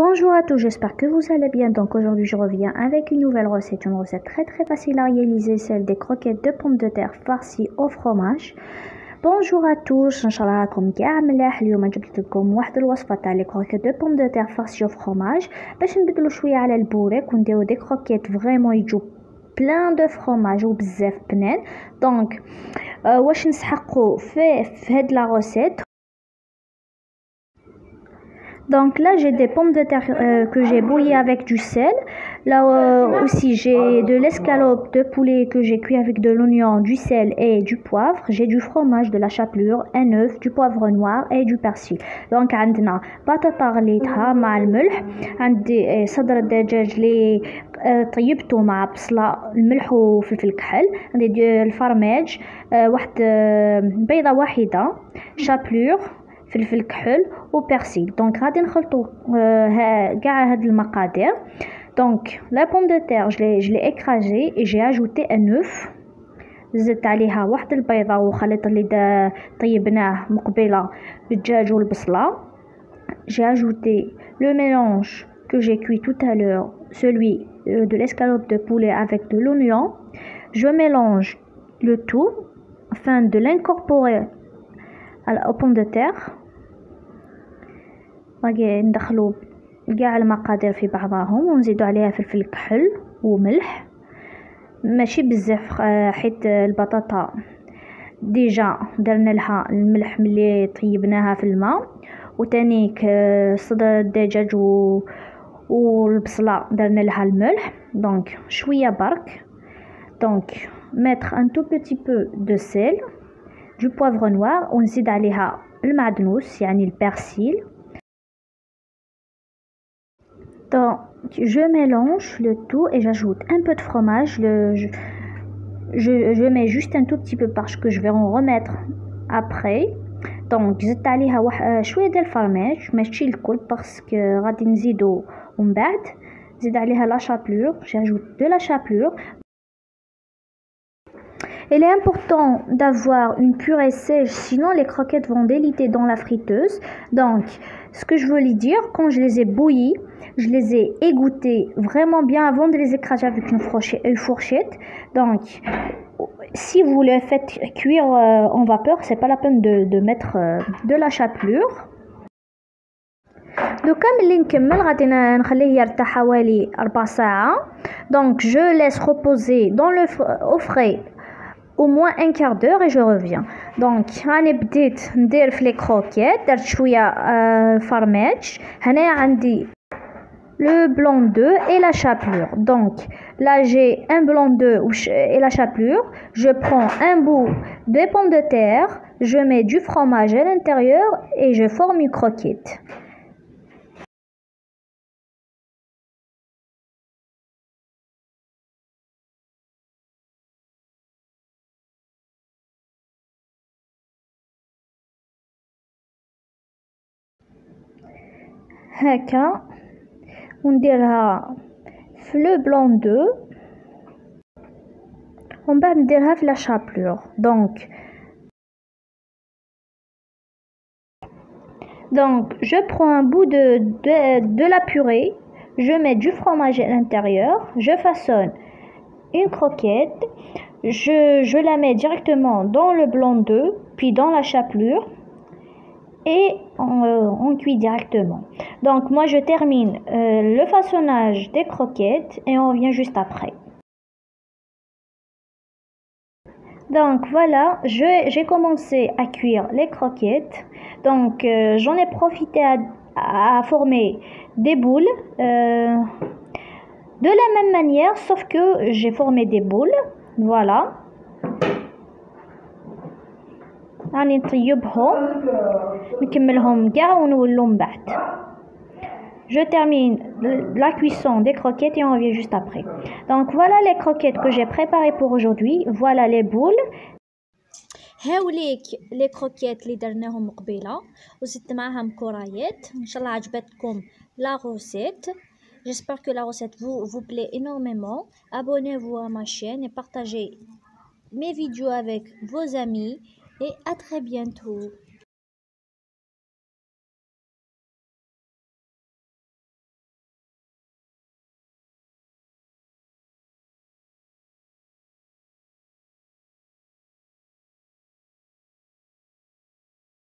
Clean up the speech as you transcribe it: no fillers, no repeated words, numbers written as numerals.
Bonjour à tous, j'espère que vous allez bien. Donc aujourd'hui je reviens avec une nouvelle recette, une recette très facile à réaliser, celle des croquettes de pommes de terre farcies au fromage. Bonjour à tous، ان شاء الله راكم كاع ملاح. اليوم جبت لكم واحد الوصفه تاع لي كروكيت دو بوم دو تير farcies au fromage باش نبدلوا شويه على البوريك ونديروا دي كروكيت فريمون يجوا بلان دو فروماج وبزاف بنان. دونك واش نسحقوا في هاد لا روسيت. Donc là j'ai des pommes de terre que j'ai bouillies avec du sel. Là aussi j'ai de l'escalope de poulet que j'ai cuit avec de l'oignon, du sel et du poivre. J'ai du fromage, de la chapelure, un œuf, du poivre noir et du persil. Donc عندنا بطاطا غليتها مع الملح، عندي صدر الدجاج اللي طيبته مع بصلة الملح وفلفل كحل، عندي الفرماج واحد بيضة واحدة، شابلور فلفل كحل وبرسيل. دونك غادي نخلطوا كاع هاد المقادير. دونك لا بوم دو تير je l'ai écrasé et j'ai ajouté un œuf، زدت عليها واحد البيضه وخليط اللي طيبناه مقبله بالدجاج والبصله. J'ai ajouté le mélange que j'ai cuit tout à l'heure, celui de l'escalope de poulet avec de l'oignon. Je mélange le tout afin de l'incorporer aux pommes de terre. باقي ندخلو كاع المقادير في بعضهم ونزيدو عليها فلفل كحل وملح، ماشي بزاف حيت البطاطا ديجا درنا لها الملح ملي طيبناها في الماء، وتانيك صدر الدجاج والبصله درنا لها الملح. دونك شويه برك. دونك mettre un tout petit peu de sel, du poivre noir ونزيد عليها المعدنوس يعني البرسيل. Donc, je mélange le tout et j'ajoute un peu de fromage. Je mets juste un tout petit peu parce que je vais en remettre après. Donc, زدت عليها شوية ديال الفرماج ماشي الكل باسكو غادي نزيدو ومن بعد زيد عليها لا chapelure. J'ajoute de la chapelure. Il est important d'avoir une purée sèche, sinon les croquettes vont déliter dans la friteuse. Donc, ce que je voulais dire, quand je les ai bouillies, je les ai égouttées vraiment bien avant de les écraser avec une fourchette. Donc, si vous les faites cuire en vapeur, c'est pas la peine de mettre de la chapelure. دوكا ملي نكمل غادي نخليه يرتاح حوالي 4 ساعة. Donc, je laisse reposer dans au frais au moins un quart d'heure et je reviens. Donc راني بديت ندير في لي كروكيت، درت شويه فرماج. هنايا عندي le blanc d'œuf et la chapelure. Donc là j'ai un blanc d'œuf et la chapelure. Je prends un bout de pommes de terre, je mets du fromage à l'intérieur et je forme une croquette. هكا ونديرها في لو بلون دو ومن بعد نديرها في لا شابلور. Donc je prends un bout de la purée, je mets du fromage à l'intérieur, je façonne une croquette, je la mets directement dans le blanc d'œuf puis dans la chapelure et on cuit directement. Donc moi je termine le façonnage des croquettes et on revient juste après. Donc voilà, j'ai commencé à cuire les croquettes. Donc j'en ai profité à former des boules de la même manière, sauf que j'ai formé des boules. Voilà. راني نطيبهم نكملهم كاع ونولو من بعد. Je termine la cuisson des croquettes et on revient juste après. Donc voilà les croquettes que j'ai préparées pour aujourd'hui. Voilà les boules. هاوليك لي كروكيت اللي درناهم قبيله وزدت معاهم كرايات. ان شاء الله عجبتكم la recette. J'espère que la recette vous plaît énormément. Abonnez-vous à ma chaîne et partagez mes vidéos avec vos amis et à très bientôt.